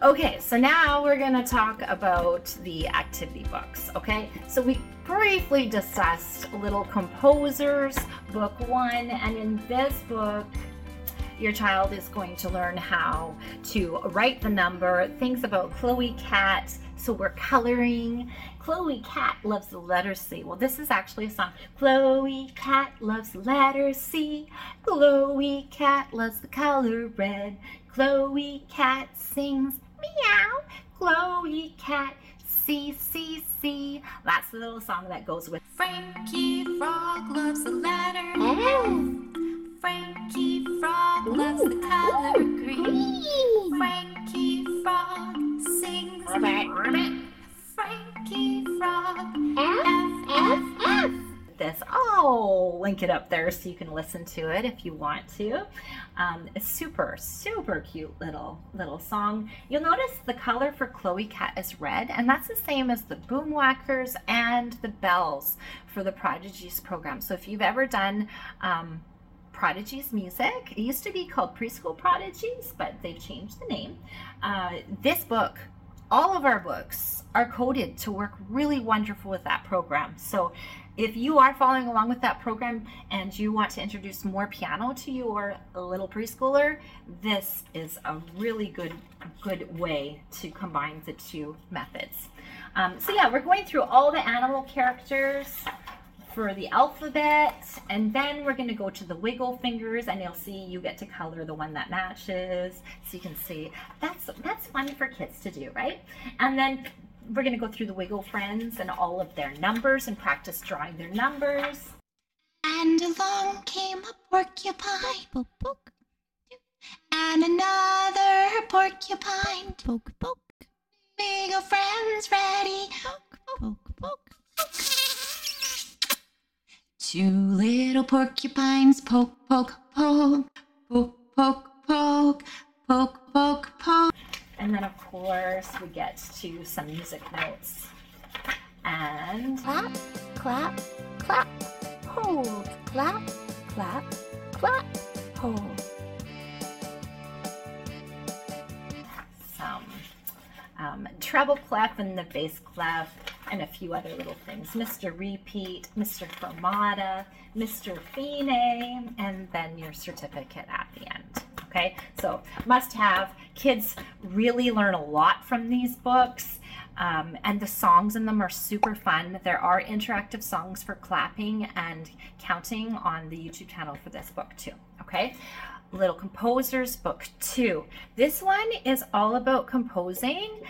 Okay, so now we're going to talk about the activity books, okay? So we briefly discussed Little Composers, book 1, and in this book, your child is going to learn how to write the number, things about Chloe Cat. So we're coloring. Chloe Cat loves the letter C. Well, this is actually a song. Chloe Cat loves the letter C. Chloe Cat loves the color red. Chloe Cat sings meow. Chloe Cat C, C, C. That's the little song that goes with Frankie Frog loves the letter F. Frankie Frog loves the color green. Frankie Frog sings Frankie Frog F. This. I'll link it up there so you can listen to it if you want to. It's super cute little song. You'll notice the color for Chloe Cat is red, and that's the same as the Boomwhackers and the bells for the Prodigies program. So if you've ever done Prodigies music, it used to be called Preschool Prodigies, but they've changed the name. This book, all of our books are coded to work really wonderful with that program. So if you are following along with that program and you want to introduce more piano to your little preschooler, this is a really good way to combine the two methods. So yeah, we're going through all the animal characters for the alphabet, and then we're going to go to the wiggle fingers, and you'll see you get to color the one that matches, so you can see that's fun for kids to do, right? And then we're going to go through the wiggle friends and all of their numbers and practice drawing their numbers. And along came a porcupine, poke, poke, and another porcupine, poke, poke. Wiggle friends ready, poke, poke, poke, poke. Two little porcupines, poke, poke, poke, poke, poke, poke, poke, poke, poke. And then of course we get to some music notes. And clap, clap, clap, hold, clap, clap, clap, hold. Some treble clef and the bass clef, and a few other little things. Mr. Repeat, Mr. Fermata, Mr. Fine, and then your certificate at the end. Okay, so must have. Kids really learn a lot from these books, and the songs in them are super fun. There are interactive songs for clapping and counting on the YouTube channel for this book too. Okay, Little Composers, book 2. This one is all about composing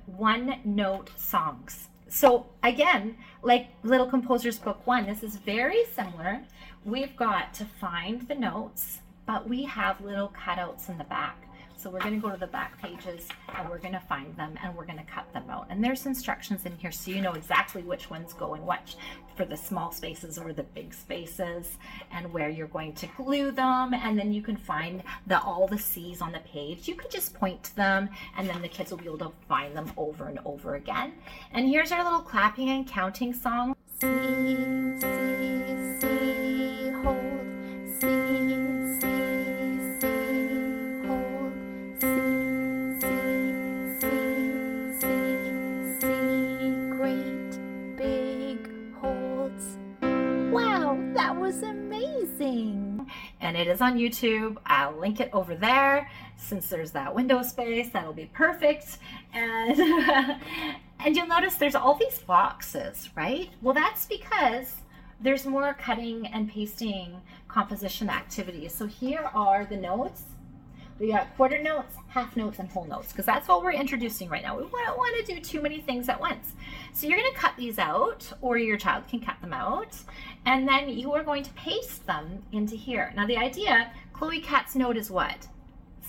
one-note songs. So again, like Little Composers book 1, this is very similar. We've got to find the notes, but we have little cutouts in the back. So we're going to go to the back pages and we're going to find them and we're going to cut them out. And there's instructions in here so you know exactly which ones go in which, for the small spaces or the big spaces, and where you're going to glue them. And then you can find all the C's on the page. You could just point to them and then the kids will be able to find them over and over again. And here's our little clapping and counting song. C, C, C, hold, C, C, C, hold, C, C, C, C, C, great big holds. Wow, that was amazing. And it is on YouTube. I'll link it over there. Since there's that window space, that'll be perfect. And and you'll notice there's all these boxes, right? Well, that's because there's more cutting and pasting composition activities. So here are the notes. We got quarter notes, half notes, and whole notes, because that's all we're introducing right now. We don't want to do too many things at once. So you're going to cut these out, or your child can cut them out, and then you are going to paste them into here. Now the idea, Chloe Cat's note is what?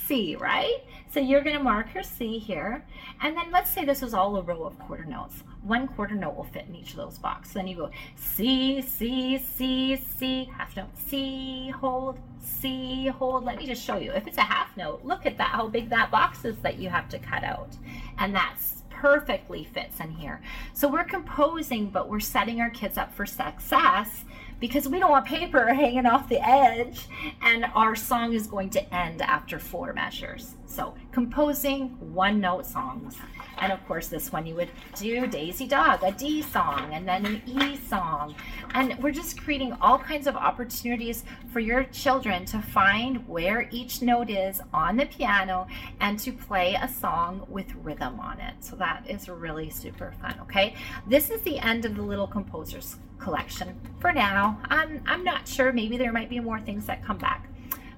C, right? So you're going to mark her C here, and then let's say this was all a row of quarter notes. One quarter note will fit in each of those boxes. Then you go C, C, C, C, half note, C, hold, C, hold. Let me just show you. If it's a half note, look at that, how big that box is that you have to cut out. And that's perfectly fits in here. So we're composing, but we're setting our kids up for success because we don't want paper hanging off the edge, and our song is going to end after 4 measures. So composing 1-note songs. And of course this one you would do Daisy Dog, a D song, and then an E song. And we're just creating all kinds of opportunities for your children to find where each note is on the piano and to play a song with rhythm on it. So that is really super fun, okay? This is the end of the Little Composers collection for now. I'm not sure, maybe there might be more things that come back,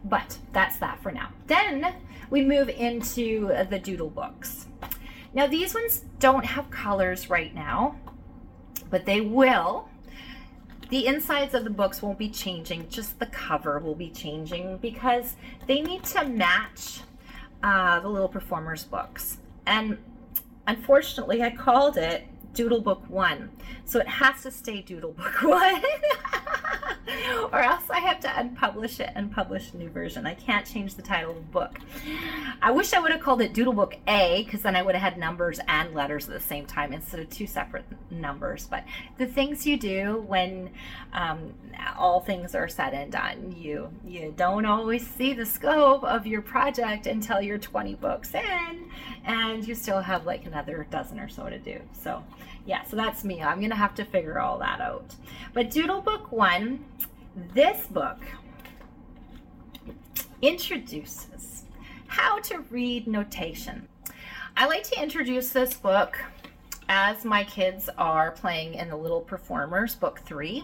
but that's that for now. Then we move into the doodle books. Now these ones don't have colors right now, but they will. The insides of the books won't be changing, just the cover will be changing because they need to match the Little Performers books. And unfortunately I called it Doodle Book 1, so it has to stay Doodle Book 1 or else I have to unpublish it and publish a new version. I can't change the title of the book. I wish I would have called it Doodle Book A, because then I would have had numbers and letters at the same time instead of 2 separate numbers. But the things you do when all things are said and done, you don't always see the scope of your project until you're 20 books in and you still have like another dozen or so to do. So yeah, so that's me. I'm gonna have to figure all that out. But Doodle Book 1, this book introduces how to read notation. I like to introduce this book as my kids are playing in the Little Performers Book 3,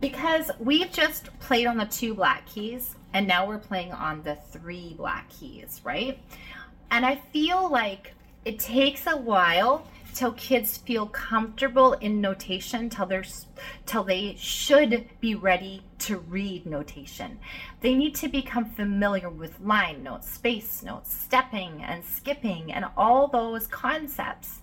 because we've just played on the 2 black keys and now we're playing on the 3 black keys, right? And I feel like it takes a while till kids feel comfortable in notation, till they should be ready to read notation. They need to become familiar with line notes, space notes, stepping and skipping, and all those concepts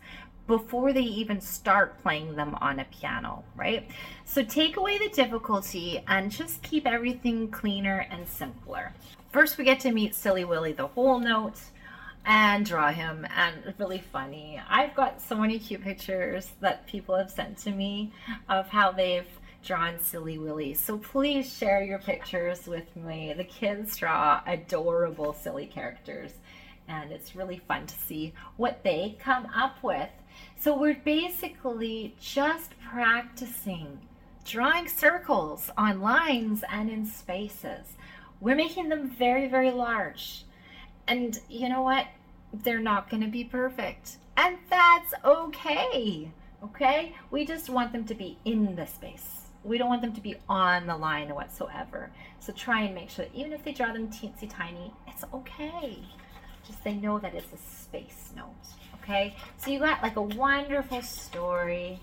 before they even start playing them on a piano, right? So take away the difficulty and just keep everything cleaner and simpler. First, we get to meet Silly Willy the whole note and draw him, and it's really funny. I've got so many cute pictures that people have sent to me of how they've drawn Silly Willy. So please share your pictures with me. The kids draw adorable silly characters, and it's really fun to see what they come up with. So we're basically just practicing drawing circles on lines and in spaces. We're making them very, very large. And you know what? They're not going to be perfect. And that's okay. Okay? We just want them to be in the space. We don't want them to be on the line whatsoever. So try and make sure that even if they draw them teensy tiny, it's okay. Just they know that it's a space note. Okay? So you got like a wonderful story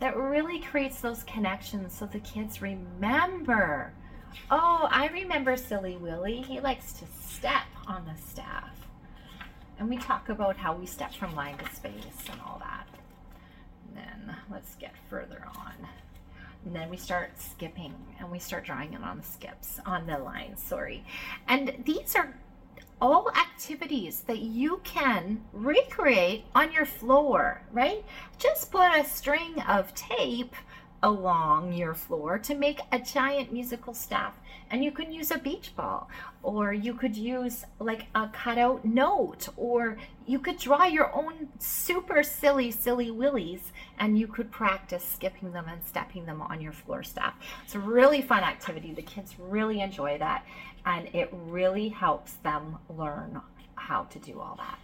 that really creates those connections so the kids remember. Oh, I remember Silly Willy. He likes to step on the staff. And we talk about how we step from line to space and all that. And then let's get further on. And then we start skipping and we start drawing it on the skips, on the lines, sorry. And these are all activities that you can recreate on your floor, right? Just put a string of tape along your floor to make a giant musical staff, and you can use a beach ball, or you could use like a cutout note, or you could draw your own super silly willies, and you could practice skipping them and stepping them on your floor staff. It's a really fun activity. The kids really enjoy that, and it really helps them learn how to do all that.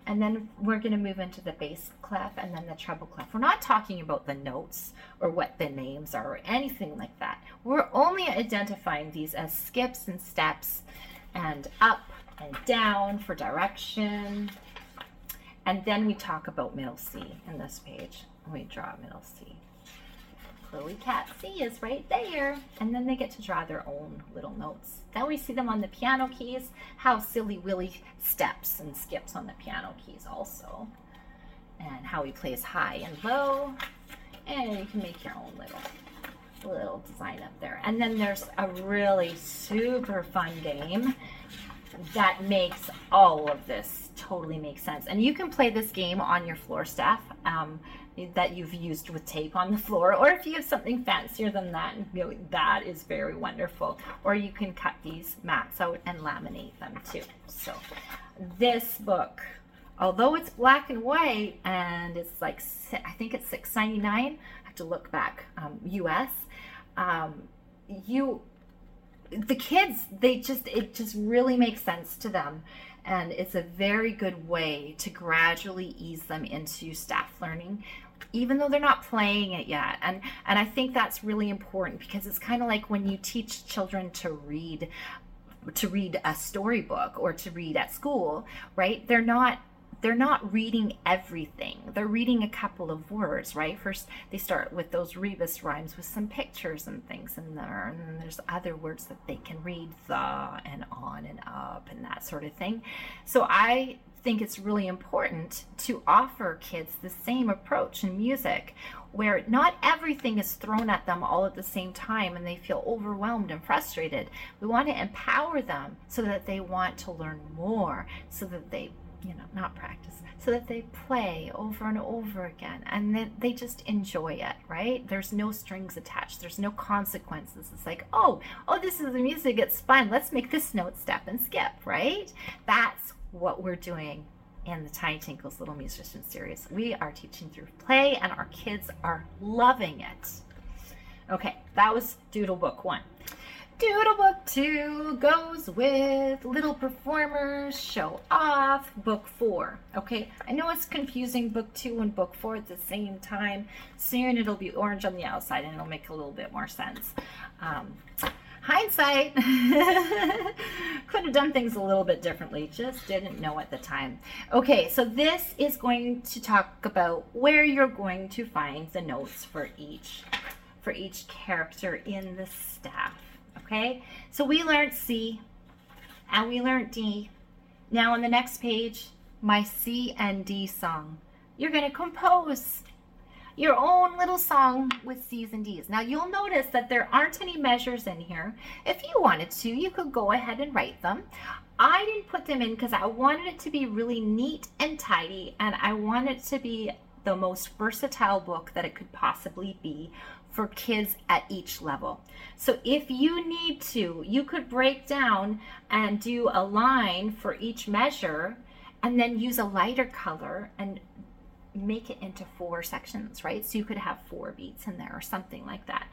And then we're going to move into the bass clef and then the treble clef. We're not talking about the notes or what the names are or anything like that. We're only identifying these as skips and steps, and up and down for direction. And then we talk about middle C in this page. We draw middle C. Chloe Cat C is right there. And then they get to draw their own little notes. Then we see them on the piano keys, how Silly Willy steps and skips on the piano keys also. And how he plays high and low. And you can make your own little design up there. And then there's a really super fun game that makes all of this totally make sense. And you can play this game on your floor staff. that you've used with tape on the floor, or if you have something fancier than that, that is very wonderful. Or you can cut these mats out and laminate them too. So this book, although it's black and white and it's like, I think it's $6.99, I have to look back, US, the kids, it just really makes sense to them. And it's a very good way to gradually ease them into staff learning, even though they're not playing it yet. And I think that's really important, because it's kind of like when you teach children to read a storybook or to read at school, right? They're not reading everything. They're reading a couple of words, right? First, they start with those rebus rhymes with some pictures and things in there, and then there's other words that they can read, the and on and up and that sort of thing. So I think it's really important to offer kids the same approach in music, where not everything is thrown at them all at the same time and they feel overwhelmed and frustrated. We want to empower them so that they want to learn more, so that they not practice, so that they play over and over again, and then they just enjoy it, right? There's no strings attached. There's no consequences. It's like, oh, this is the music. It's fun. Let's make this note step and skip, right? That's what we're doing in the Tiny Tinkles Little Musician series. We are teaching through play, and our kids are loving it. Okay, that was Doodle Book 1. Doodle Book 2 goes with Little Performers Show Off, Book 4. Okay, I know it's confusing, Book 2 and Book 4 at the same time. Soon it'll be orange on the outside and it'll make a little bit more sense. Hindsight, could have done things a little bit differently, just didn't know at the time. Okay, so this is going to talk about where you're going to find the notes for each character in the staff. Okay, so we learned C and we learned D. Now on the next page, my C and D song. You're going to compose your own little song with C's and D's. Now you'll notice that there aren't any measures in here. If you wanted to, you could go ahead and write them. I didn't put them in because I wanted it to be really neat and tidy, and I wanted it to be the most versatile book that it could possibly be for kids at each level. So if you need to, you could break down and do a line for each measure and then use a lighter color and make it into 4 sections, right? So you could have 4 beats in there or something like that.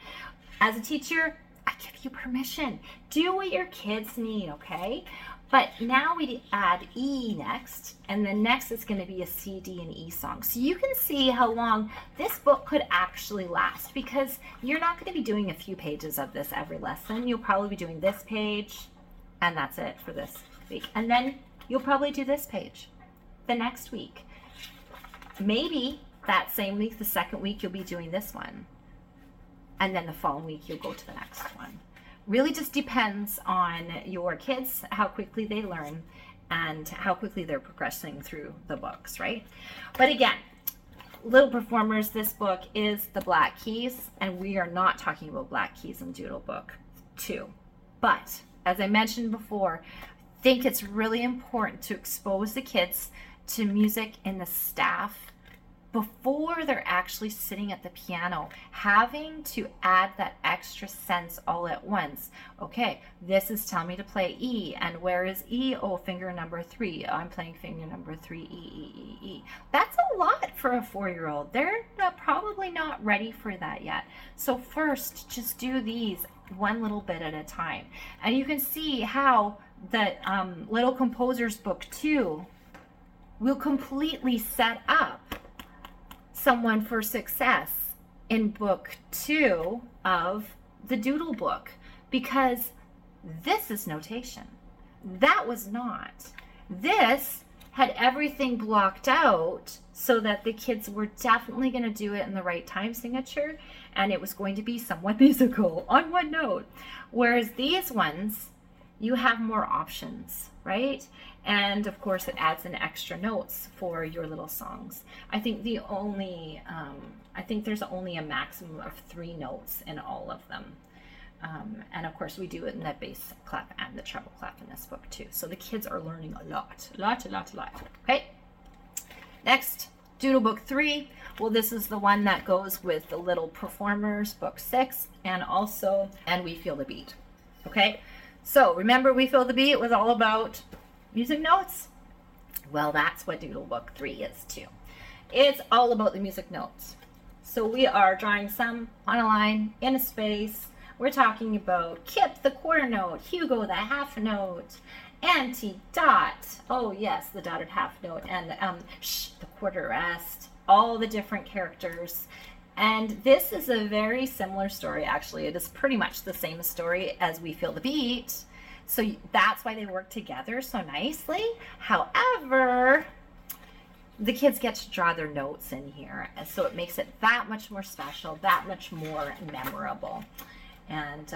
As a teacher, I give you permission. Do what your kids need, okay? But now we add E next, and then next is going to be a C, D, and E song. So you can see how long this book could actually last, because you're not going to be doing a few pages of this every lesson. You'll probably be doing this page, and that's it for this week. And then you'll probably do this page the next week. Maybe that same week, the second week, you'll be doing this one. And then the following week, you'll go to the next one. Really just depends on your kids, how quickly they learn and how quickly they're progressing through the books, right? But again, Little Performers, this book is the Black Keys, and we are not talking about Black Keys in Doodle Book 2. But as I mentioned before, I think it's really important to expose the kids to music in the staff before they're actually sitting at the piano, having to add that extra sense all at once. Okay, this is telling me to play E, and where is E? Oh, finger number 3. I'm playing finger number 3, E, E, E, E. That's a lot for a 4-year-old. They're probably not ready for that yet. So first, just do these one little bit at a time. And you can see how the Little Composers Book 2 will completely set up someone for success in Book 2 of the Doodle Book, because this is notation. That was not. This had everything blocked out so that the kids were definitely going to do it in the right time signature, and it was going to be somewhat musical on one note. Whereas these ones, you have more options, right? And of course it adds in extra notes for your little songs. I think there's only a maximum of 3 notes in all of them. And of course we do it in the bass clef and the treble clef in this book too. So the kids are learning a lot. Okay. Next, Doodle Book 3, well, this is the one that goes with the Little Performers, Book 6, and also And We Feel the Beat. Okay, so remember We Feel the Beat was all about music notes? Well, that's what Doodle Book 3 is too. It's all about the music notes. So we are drawing some on a line, in a space. We're talking about Kip the quarter note, Hugo the half note, Auntie Dot, oh yes, the dotted half note, and the quarter rest, all the different characters. And this is a very similar story, actually. It is pretty much the same story as We Feel the Beat. So that's why they work together so nicely. However, the kids get to draw their notes in here. And so it makes it that much more special, that much more memorable. And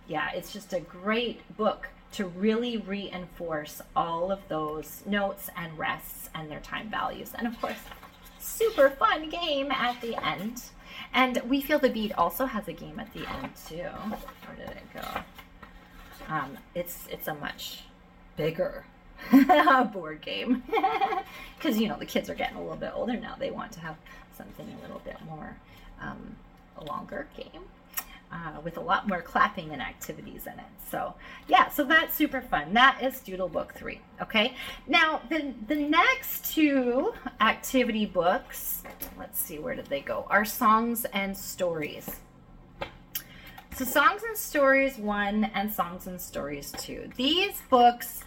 yeah, it's just a great book to really reinforce all of those notes and rests and their time values. And of course, super fun game at the end. And We Feel the Beat also has a game at the end too. Where did it go? It's a much bigger board game because you know the kids are getting a little bit older now. They want to have something a little bit more a longer game. With a lot more clapping and activities in it. So yeah, so that's super fun. That is Doodle Book 3. Okay, now the next two activity books, let's see, where did they go, are Songs and Stories. So Songs and Stories 1 and Songs and Stories 2. These books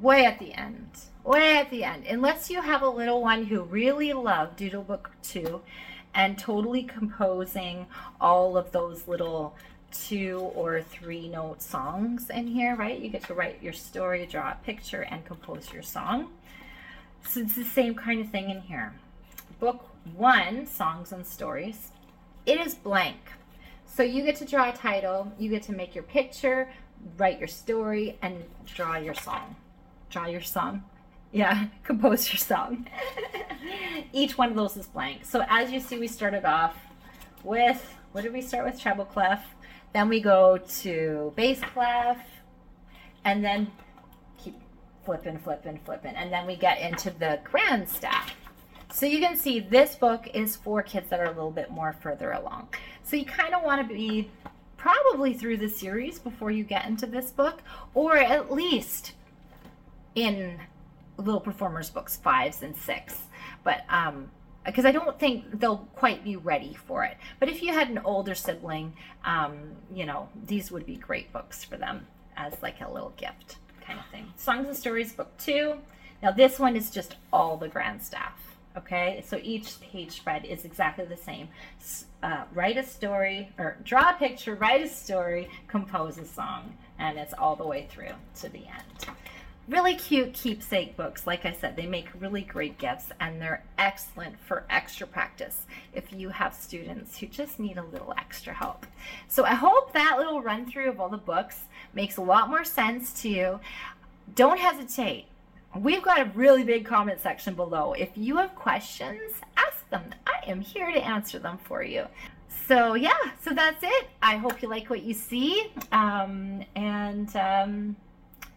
way at the end, unless you have a little one who really loved Doodle Book 2 and totally composing all of those little 2 or 3 note songs in here, right? You get to write your story, draw a picture, and compose your song. So it's the same kind of thing in here. Book 1, Songs and Stories, it is blank. So you get to draw a title, you get to make your picture, write your story, and draw your song. Draw your song. Yeah, compose your song. Each one of those is blank. So as you see, we started off with, what did we start with? Treble clef. Then we go to bass clef, and then keep flipping. And then we get into the grand staff. So you can see this book is for kids that are a little bit more further along. So you kind of want to be probably through the series before you get into this book, or at least in Little Performers books 5s and 6, but because I don't think they'll quite be ready for it. But if you had an older sibling, you know, these would be great books for them as like a little gift kind of thing. Songs and Stories Book 2. Now this one is just all the grand staff. Okay, so each page spread is exactly the same. Write a story, or draw a picture, write a story, compose a song, and it's all the way through to the end. Really cute keepsake books. Like I said, they make really great gifts, and they're excellent for extra practice if you have students who just need a little extra help. So I hope that little run through of all the books makes a lot more sense to you. Don't hesitate. We've got a really big comment section below. If you have questions, ask them. I am here to answer them for you. So yeah, so that's it. I hope you like what you see, and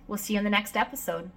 we'll see you in the next episode.